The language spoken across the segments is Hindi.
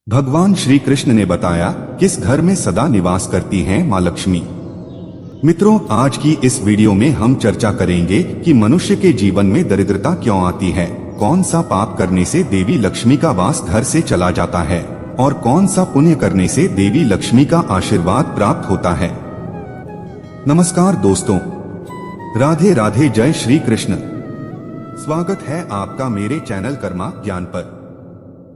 भगवान श्री कृष्ण ने बताया किस घर में सदा निवास करती हैं माँ लक्ष्मी। मित्रों, आज की इस वीडियो में हम चर्चा करेंगे कि मनुष्य के जीवन में दरिद्रता क्यों आती है, कौन सा पाप करने से देवी लक्ष्मी का वास घर से चला जाता है और कौन सा पुण्य करने से देवी लक्ष्मी का आशीर्वाद प्राप्त होता है। नमस्कार दोस्तों, राधे राधे, जय श्री कृष्ण। स्वागत है आपका मेरे चैनल कर्मा ज्ञान पर।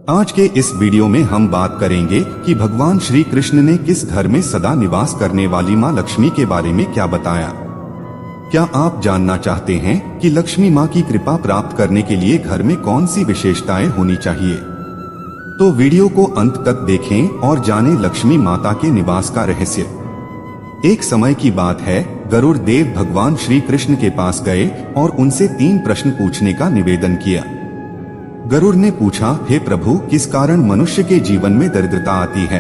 आज के इस वीडियो में हम बात करेंगे कि भगवान श्री कृष्ण ने किस घर में सदा निवास करने वाली माँ लक्ष्मी के बारे में क्या बताया। क्या आप जानना चाहते हैं कि लक्ष्मी माँ की कृपा प्राप्त करने के लिए घर में कौन सी विशेषताएं होनी चाहिए? तो वीडियो को अंत तक देखें और जानें लक्ष्मी माता के निवास का रहस्य। एक समय की बात है, गरुड़ देव भगवान श्री कृष्ण के पास गए और उनसे 3 प्रश्न पूछने का निवेदन किया। गरुड़ ने पूछा, हे प्रभु, किस कारण मनुष्य के जीवन में दरिद्रता आती है?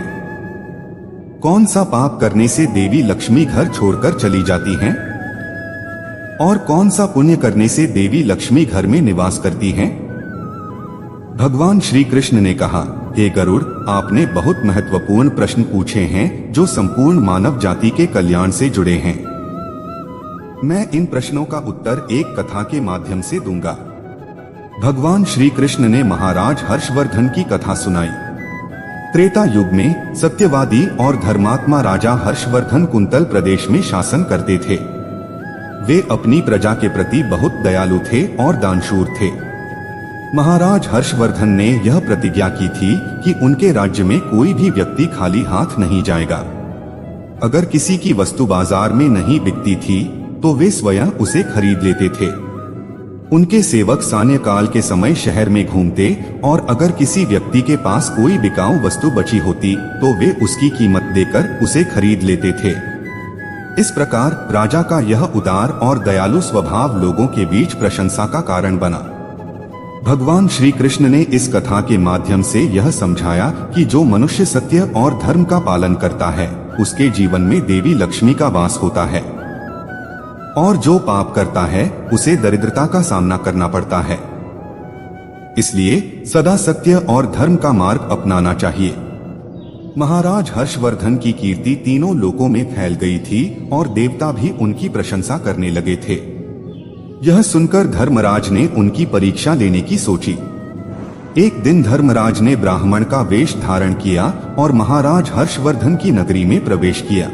कौन सा पाप करने से देवी लक्ष्मी घर छोड़कर चली जाती हैं? और कौन सा पुण्य करने से देवी लक्ष्मी घर में निवास करती हैं? भगवान श्री कृष्ण ने कहा, हे गरुड़, आपने बहुत महत्वपूर्ण प्रश्न पूछे हैं जो संपूर्ण मानव जाति के कल्याण से जुड़े हैं। मैं इन प्रश्नों का उत्तर एक कथा के माध्यम से दूंगा। भगवान श्री कृष्ण ने महाराज हर्षवर्धन की कथा सुनाई। त्रेता युग में सत्यवादी और धर्मात्मा राजा हर्षवर्धन कुंतल प्रदेश में शासन करते थे। वे अपनी प्रजा के प्रति बहुत दयालु थे और दानशूर थे। महाराज हर्षवर्धन ने यह प्रतिज्ञा की थी कि उनके राज्य में कोई भी व्यक्ति खाली हाथ नहीं जाएगा। अगर किसी की वस्तु बाजार में नहीं बिकती थी तो वे स्वयं उसे खरीद लेते थे। उनके सेवक सायंकाल के समय शहर में घूमते और अगर किसी व्यक्ति के पास कोई बिकाऊ वस्तु बची होती तो वे उसकी कीमत देकर उसे खरीद लेते थे। इस प्रकार राजा का यह उदार और दयालु स्वभाव लोगों के बीच प्रशंसा का कारण बना। भगवान श्री कृष्ण ने इस कथा के माध्यम से यह समझाया कि जो मनुष्य सत्य और धर्म का पालन करता है उसके जीवन में देवी लक्ष्मी का वास होता है, और जो पाप करता है उसे दरिद्रता का सामना करना पड़ता है। इसलिए सदा सत्य और धर्म का मार्ग अपनाना चाहिए। महाराज हर्षवर्धन की कीर्ति तीनों लोकों में फैल गई थी और देवता भी उनकी प्रशंसा करने लगे थे। यह सुनकर धर्मराज ने उनकी परीक्षा लेने की सोची। एक दिन धर्मराज ने ब्राह्मण का वेश धारण किया और महाराज हर्षवर्धन की नगरी में प्रवेश किया।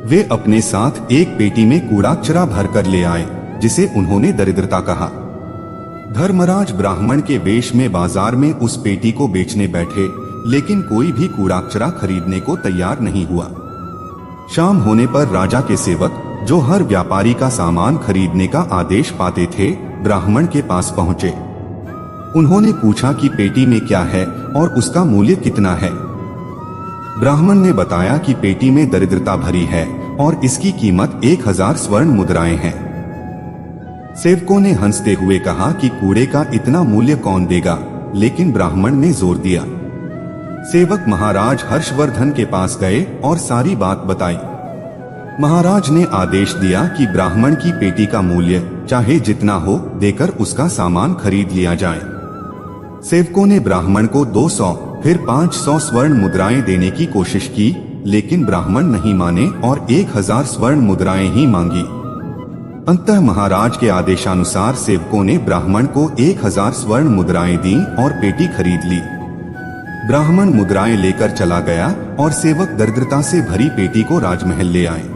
वे अपने साथ एक पेटी में कूड़ा-कचरा भरकर ले आए, जिसे उन्होंने दरिद्रता कहा। धर्मराज ब्राह्मण के वेश में बाजार में उस पेटी को बेचने बैठे, लेकिन कोई भी कूड़ा-कचरा खरीदने को तैयार नहीं हुआ। शाम होने पर राजा के सेवक, जो हर व्यापारी का सामान खरीदने का आदेश पाते थे, ब्राह्मण के पास पहुंचे। उन्होंने पूछा कि पेटी में क्या है और उसका मूल्य कितना है। ब्राह्मण ने बताया कि पेटी में दरिद्रता भरी है और इसकी कीमत 1000 स्वर्ण मुद्राएं हैं। सेवकों ने हंसते हुए कहा कि कूड़े का इतना मूल्य कौन देगा, लेकिन ब्राह्मण ने जोर दिया। सेवक महाराज हर्षवर्धन के पास गए और सारी बात बताई। महाराज ने आदेश दिया कि ब्राह्मण की पेटी का मूल्य चाहे जितना हो देकर उसका सामान खरीद लिया जाए। सेवकों ने ब्राह्मण को 200 फिर 500 स्वर्ण मुद्राएं देने की कोशिश की, लेकिन ब्राह्मण नहीं माने और 1000 स्वर्ण मुद्राएं ही मांगी। अंततः महाराज के आदेशानुसार सेवकों ने ब्राह्मण को 1000 स्वर्ण मुद्राएं दी और पेटी खरीद ली। ब्राह्मण मुद्राएं लेकर चला गया और सेवक दरिद्रता से भरी पेटी को राजमहल ले आए।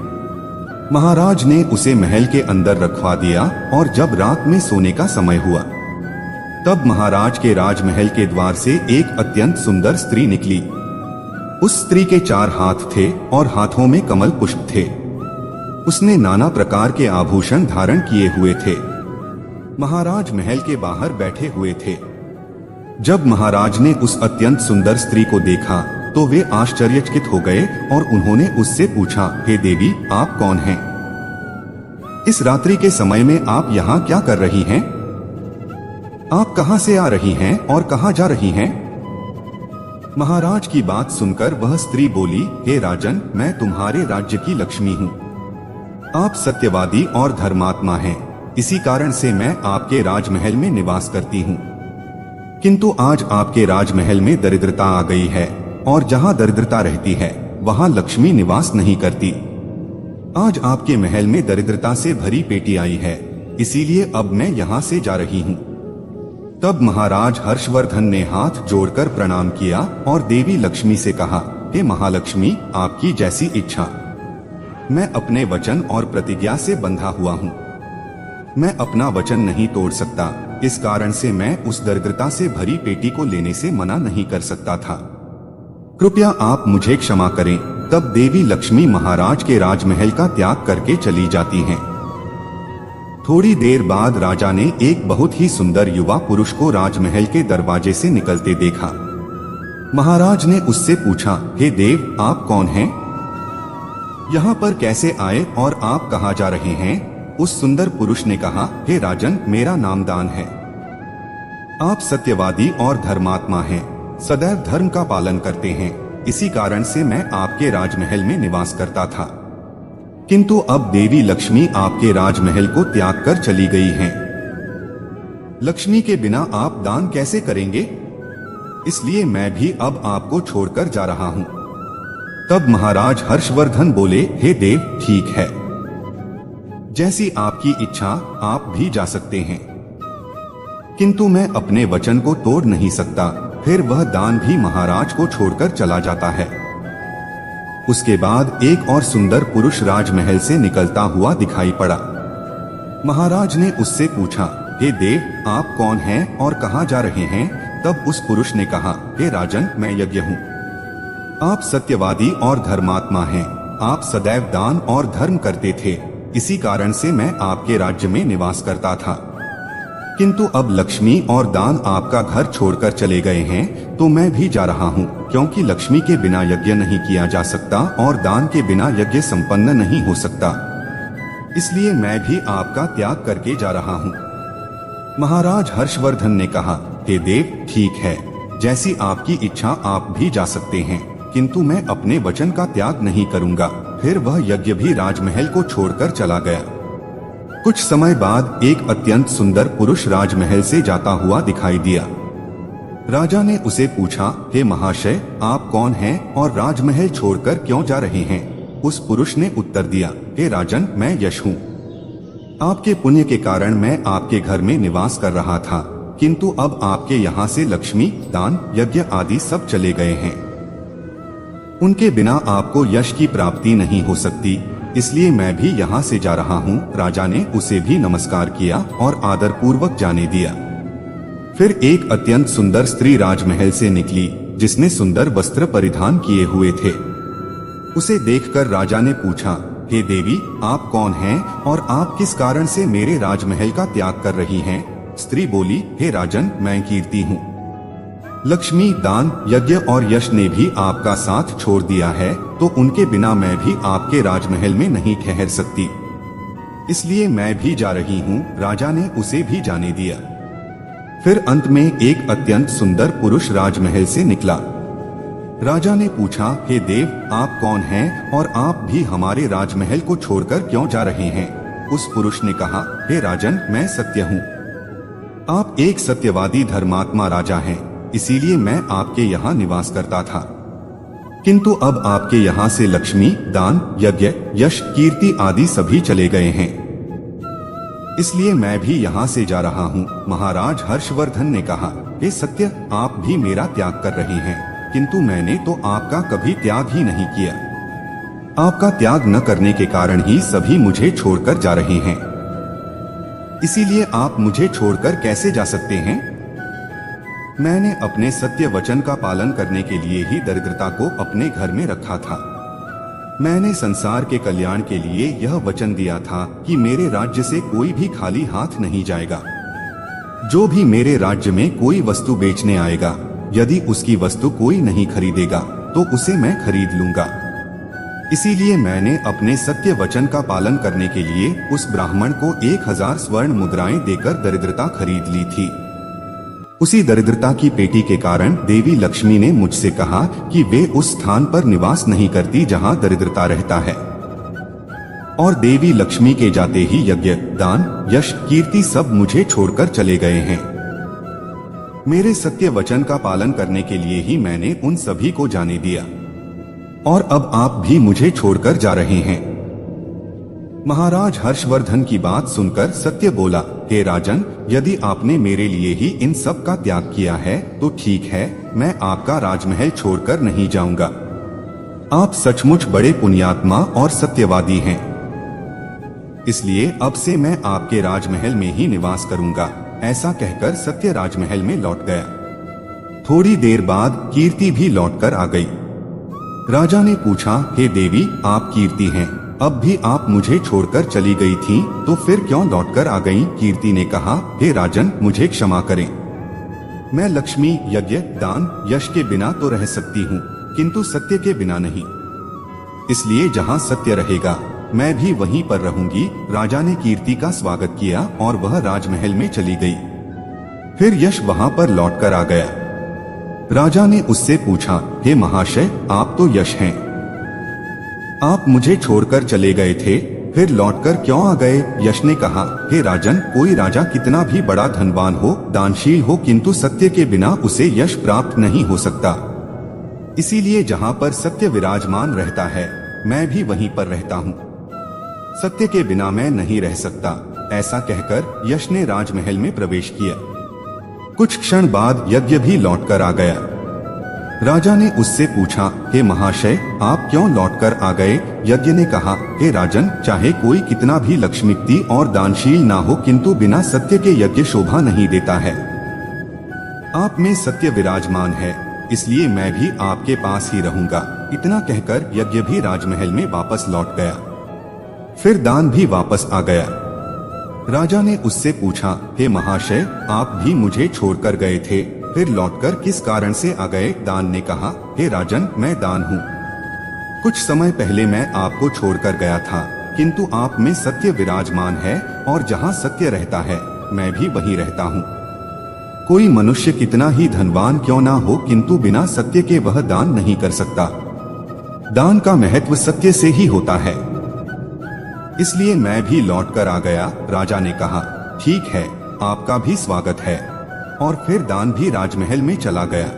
महाराज ने उसे महल के अंदर रखवा दिया और जब रात में सोने का समय हुआ तब महाराज के राजमहल के द्वार से एक अत्यंत सुंदर स्त्री निकली। उस स्त्री के 4 हाथ थे और हाथों में कमल पुष्प थे। उसने नाना प्रकार के आभूषण धारण किए हुए थे। महाराज महल के बाहर बैठे हुए थे। जब महाराज ने उस अत्यंत सुंदर स्त्री को देखा तो वे आश्चर्यचकित हो गए और उन्होंने उससे पूछा, हे देवी, आप कौन हैं? इस रात्रि के समय में आप यहाँ क्या कर रही हैं? आप कहां से आ रही हैं और कहां जा रही हैं? महाराज की बात सुनकर वह स्त्री बोली, हे राजन, मैं तुम्हारे राज्य की लक्ष्मी हूँ। आप सत्यवादी और धर्मात्मा हैं, इसी कारण से मैं आपके राजमहल में निवास करती हूँ। किंतु आज आपके राजमहल में दरिद्रता आ गई है और जहां दरिद्रता रहती है वहां लक्ष्मी निवास नहीं करती। आज आपके महल में दरिद्रता से भरी पेटी आई है, इसीलिए अब मैं यहाँ से जा रही हूँ। तब महाराज हर्षवर्धन ने हाथ जोड़कर प्रणाम किया और देवी लक्ष्मी से कहा, हे महालक्ष्मी, आपकी जैसी इच्छा। मैं अपने वचन और प्रतिज्ञा से बंधा हुआ हूँ। मैं अपना वचन नहीं तोड़ सकता, इस कारण से मैं उस दरिद्रता से भरी पेटी को लेने से मना नहीं कर सकता था। कृपया आप मुझे क्षमा करें। तब देवी लक्ष्मी महाराज के राजमहल का त्याग करके चली जाती हैं। थोड़ी देर बाद राजा ने एक बहुत ही सुंदर युवा पुरुष को राजमहल के दरवाजे से निकलते देखा। महाराज ने उससे पूछा, हे देव, आप कौन हैं? यहाँ पर कैसे आए और आप कहाँ जा रहे हैं? उस सुंदर पुरुष ने कहा, हे राजन, मेरा नाम दान है। आप सत्यवादी और धर्मात्मा हैं, सदैव धर्म का पालन करते हैं, इसी कारण से मैं आपके राजमहल में निवास करता था। किंतु अब देवी लक्ष्मी आपके राजमहल को त्याग कर चली गई हैं। लक्ष्मी के बिना आप दान कैसे करेंगे? इसलिए मैं भी अब आपको छोड़कर जा रहा हूँ। तब महाराज हर्षवर्धन बोले, हे देव, ठीक है, जैसी आपकी इच्छा, आप भी जा सकते हैं। किंतु मैं अपने वचन को तोड़ नहीं सकता। फिर वह दान भी महाराज को छोड़कर चला जाता है। उसके बाद एक और सुंदर पुरुष राजमहल से निकलता हुआ दिखाई पड़ा। महाराज ने उससे पूछा, हे देव, आप कौन हैं और कहाँ जा रहे हैं? तब उस पुरुष ने कहा, हे राजन, मैं यज्ञ हूँ। आप सत्यवादी और धर्मात्मा हैं। आप सदैव दान और धर्म करते थे, इसी कारण से मैं आपके राज्य में निवास करता था। किंतु अब लक्ष्मी और दान आपका घर छोड़कर चले गए हैं, तो मैं भी जा रहा हूँ, क्योंकि लक्ष्मी के बिना यज्ञ नहीं किया जा सकता और दान के बिना यज्ञ संपन्न नहीं हो सकता। इसलिए मैं भी आपका त्याग करके जा रहा हूँ। महाराज हर्षवर्धन ने कहा, हे देव, ठीक है, जैसी आपकी इच्छा, आप भी जा सकते हैं, किंतु मैं अपने वचन का त्याग नहीं करूँगा। फिर वह यज्ञ भी राजमहल को छोड़कर चला गया। कुछ समय बाद एक अत्यंत सुंदर पुरुष राजमहल से जाता हुआ दिखाई दिया। राजा ने उसे पूछा, हे महाशय, आप कौन हैं और राजमहल छोड़कर क्यों जा रहे हैं? उस पुरुष ने उत्तर दिया, हे राजन, मैं यश हूँ। आपके पुण्य के कारण मैं आपके घर में निवास कर रहा था, किंतु अब आपके यहाँ से लक्ष्मी, दान, यज्ञ आदि सब चले गए हैं। उनके बिना आपको यश की प्राप्ति नहीं हो सकती, इसलिए मैं भी यहाँ से जा रहा हूँ। राजा ने उसे भी नमस्कार किया और आदर पूर्वक जाने दिया। फिर एक अत्यंत सुंदर स्त्री राजमहल से निकली, जिसने सुंदर वस्त्र परिधान किए हुए थे। उसे देखकर राजा ने पूछा, हे देवी, आप कौन हैं और आप किस कारण से मेरे राजमहल का त्याग कर रही हैं? स्त्री बोली, हे राजन, मैं कीर्ति हूँ। लक्ष्मी, दान, यज्ञ और यश ने भी आपका साथ छोड़ दिया है, तो उनके बिना मैं भी आपके राजमहल में नहीं ठहर सकती, इसलिए मैं भी जा रही हूँ। राजा ने उसे भी जाने दिया। फिर अंत में एक अत्यंत सुंदर पुरुष राजमहल से निकला। राजा ने पूछा, हे देव, आप कौन हैं और आप भी हमारे राजमहल को छोड़कर क्यों जा रहे हैं? उस पुरुष ने कहा, हे राजन, मैं सत्य हूँ। आप एक सत्यवादी धर्मात्मा राजा हैं, इसीलिए मैं आपके यहाँ निवास करता था। किंतु अब आपके यहाँ से लक्ष्मी, दान, यज्ञ, यश, कीर्ति आदि सभी चले गए हैं, इसलिए मैं भी यहाँ से जा रहा हूँ। महाराज हर्षवर्धन ने कहा, हे सत्य, आप भी मेरा त्याग कर रहे हैं, किंतु मैंने तो आपका कभी त्याग ही नहीं किया। आपका त्याग न करने के कारण ही सभी मुझे छोड़कर जा रहे हैं, इसीलिए आप मुझे छोड़कर कैसे जा सकते हैं? मैंने अपने सत्य वचन का पालन करने के लिए ही दरिद्रता को अपने घर में रखा था। मैंने संसार के कल्याण के लिए यह वचन दिया था कि मेरे राज्य से कोई भी खाली हाथ नहीं जाएगा। जो भी मेरे राज्य में कोई वस्तु बेचने आएगा, यदि उसकी वस्तु कोई नहीं खरीदेगा तो उसे मैं खरीद लूंगा। इसीलिए मैंने अपने सत्य वचन का पालन करने के लिए उस ब्राह्मण को 1000 स्वर्ण मुद्राएं देकर दरिद्रता खरीद ली थी। उसी दरिद्रता की पेटी के कारण देवी लक्ष्मी ने मुझसे कहा कि वे उस स्थान पर निवास नहीं करती जहां दरिद्रता रहता है, और देवी लक्ष्मी के जाते ही यज्ञ, दान, यश, कीर्ति सब मुझे छोड़कर चले गए हैं। मेरे सत्य वचन का पालन करने के लिए ही मैंने उन सभी को जाने दिया, और अब आप भी मुझे छोड़कर जा रहे हैं। महाराज हर्षवर्धन की बात सुनकर सत्य बोला, हे राजन, यदि आपने मेरे लिए ही इन सब का त्याग किया है तो ठीक है, मैं आपका राजमहल छोड़कर नहीं जाऊंगा। आप सचमुच बड़े पुण्यात्मा और सत्यवादी हैं, इसलिए अब से मैं आपके राजमहल में ही निवास करूंगा। ऐसा कहकर सत्य राजमहल में लौट गया। थोड़ी देर बाद कीर्ति भी लौटकर आ गई। राजा ने पूछा, हे देवी, आप कीर्ति हैं, अब भी आप मुझे छोड़कर चली गई थीं, तो फिर क्यों लौटकर आ गईं? कीर्ति ने कहा, हे राजन, मुझे क्षमा करें। मैं लक्ष्मी, यज्ञ, दान, यश के बिना तो रह सकती हूँ, किंतु सत्य के बिना नहीं। इसलिए जहाँ सत्य रहेगा मैं भी वहीं पर रहूंगी। राजा ने कीर्ति का स्वागत किया और वह राजमहल में चली गई। फिर यश वहां पर लौटकर आ गया। राजा ने उससे पूछा, हे महाशय, आप तो यश हैं, आप मुझे छोड़कर चले गए थे, फिर लौटकर क्यों आ गए? यश ने कहा, हे राजन, कोई राजा कितना भी बड़ा धनवान हो, दानशील हो, किंतु सत्य के बिना उसे यश प्राप्त नहीं हो सकता। इसीलिए जहाँ पर सत्य विराजमान रहता है मैं भी वहीं पर रहता हूँ। सत्य के बिना मैं नहीं रह सकता। ऐसा कहकर यश ने राजमहल में प्रवेश किया। कुछ क्षण बाद यज्ञ भी लौटकर आ गया। राजा ने उससे पूछा, हे महाशय, आप क्यों लौटकर आ गए? यज्ञ ने कहा, हे राजन, चाहे कोई कितना भी लक्ष्मीपति और दानशील ना हो, किंतु बिना सत्य के यज्ञ शोभा नहीं देता है। आप में सत्य विराजमान है, इसलिए मैं भी आपके पास ही रहूंगा। इतना कहकर यज्ञ भी राजमहल में वापस लौट गया। फिर दान भी वापस आ गया। राजा ने उससे पूछा, हे महाशय, आप भी मुझे छोड़कर गए थे, फिर लौटकर किस कारण से आ गए? दान ने कहा, हे राजन, मैं दान हूँ। कुछ समय पहले मैं आपको छोड़कर गया था, किंतु आप में सत्य विराजमान है, और जहाँ सत्य रहता है मैं भी वहीं रहता हूँ। कोई मनुष्य कितना ही धनवान क्यों ना हो, किंतु बिना सत्य के वह दान नहीं कर सकता। दान का महत्व सत्य से ही होता है, इसलिए मैं भी लौटकर आ गया। राजा ने कहा, ठीक है, आपका भी स्वागत है, और फिर दान भी राजमहल में चला गया।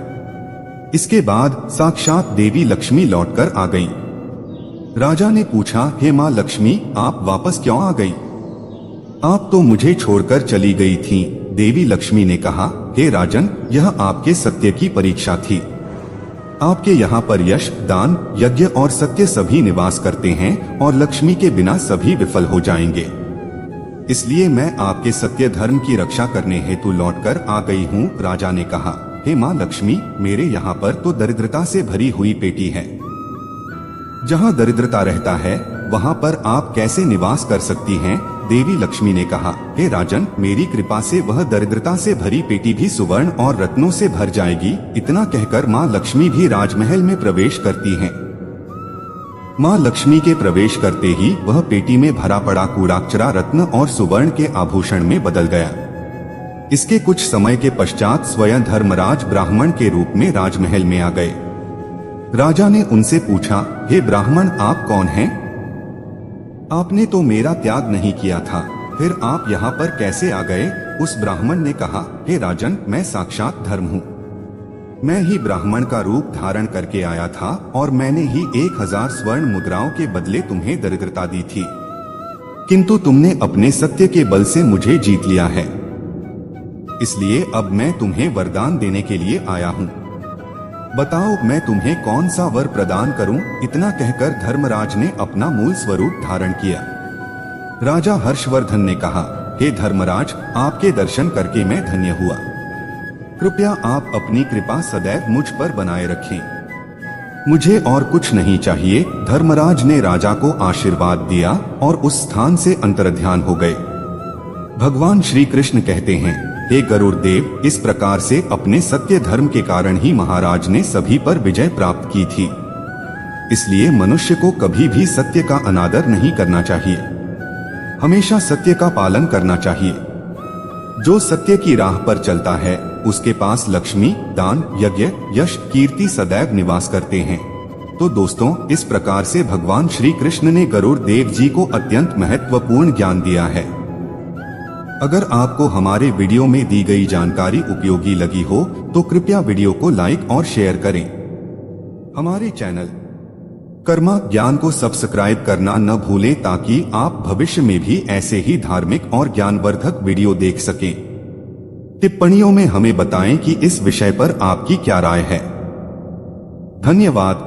इसके बाद साक्षात देवी लक्ष्मी लौटकर आ गईं। राजा ने पूछा, हे माँ लक्ष्मी, आप वापस क्यों आ गई? आप तो मुझे छोड़कर चली गई थीं। देवी लक्ष्मी ने कहा, हे राजन, यह आपके सत्य की परीक्षा थी। आपके यहाँ पर यश, दान, यज्ञ और सत्य सभी निवास करते हैं, और लक्ष्मी के बिना सभी विफल हो जाएंगे। इसलिए मैं आपके सत्य धर्म की रक्षा करने हेतु लौटकर आ गई हूँ। राजा ने कहा, हे माँ लक्ष्मी, मेरे यहाँ पर तो दरिद्रता से भरी हुई पेटी है। जहाँ दरिद्रता रहता है वहाँ पर आप कैसे निवास कर सकती हैं? देवी लक्ष्मी ने कहा, हे राजन, मेरी कृपा से वह दरिद्रता से भरी पेटी भी सुवर्ण और रत्नों से भर जाएगी। इतना कहकर माँ लक्ष्मी भी राजमहल में प्रवेश करती हैं। माँ लक्ष्मी के प्रवेश करते ही वह पेटी में भरा पड़ा कूड़ाकचरा रत्न और सुवर्ण के आभूषण में बदल गया। इसके कुछ समय के पश्चात स्वयं धर्मराज ब्राह्मण के रूप में राजमहल में आ गए। राजा ने उनसे पूछा, हे ब्राह्मण, आप कौन हैं? आपने तो मेरा त्याग नहीं किया था, फिर आप यहाँ पर कैसे आ गए? उस ब्राह्मण ने कहा, हे राजन, मैं साक्षात धर्म हूँ। मैं ही ब्राह्मण का रूप धारण करके आया था, और मैंने ही 1000 स्वर्ण मुद्राओं के बदले तुम्हें दरिद्रता दी थी, किंतु तुमने अपने सत्य के बल से मुझे जीत लिया है। इसलिए अब मैं तुम्हें वरदान देने के लिए आया हूँ। बताओ, मैं तुम्हें कौन सा वर प्रदान करूं? इतना कहकर धर्मराज ने अपना मूल स्वरूप धारण किया। राजा हर्षवर्धन ने कहा, हे धर्मराज, आपके दर्शन करके मैं धन्य हुआ। कृपया आप अपनी कृपा सदैव मुझ पर बनाए रखें। मुझे और कुछ नहीं चाहिए। धर्मराज ने राजा को आशीर्वाद दिया और उस स्थान से अंतर्ध्यान हो गए। भगवान श्री कृष्ण कहते हैं, हे गरुड़ देव, इस प्रकार से अपने सत्य धर्म के कारण ही महाराज ने सभी पर विजय प्राप्त की थी। इसलिए मनुष्य को कभी भी सत्य का अनादर नहीं करना चाहिए, हमेशा सत्य का पालन करना चाहिए। जो सत्य की राह पर चलता है उसके पास लक्ष्मी, दान, यज्ञ, यश, कीर्ति सदैव निवास करते हैं। तो दोस्तों, इस प्रकार से भगवान श्री कृष्ण ने गरुड़ देव जी को अत्यंत महत्वपूर्ण ज्ञान दिया है। अगर आपको हमारे वीडियो में दी गई जानकारी उपयोगी लगी हो तो कृपया वीडियो को लाइक और शेयर करें। हमारे चैनल कर्मा ज्ञान को सब्सक्राइब करना न भूलें ताकि आप भविष्य में भी ऐसे ही धार्मिक और ज्ञानवर्धक वीडियो देख सकें। टिप्पणियों में हमें बताएं कि इस विषय पर आपकी क्या राय है। धन्यवाद।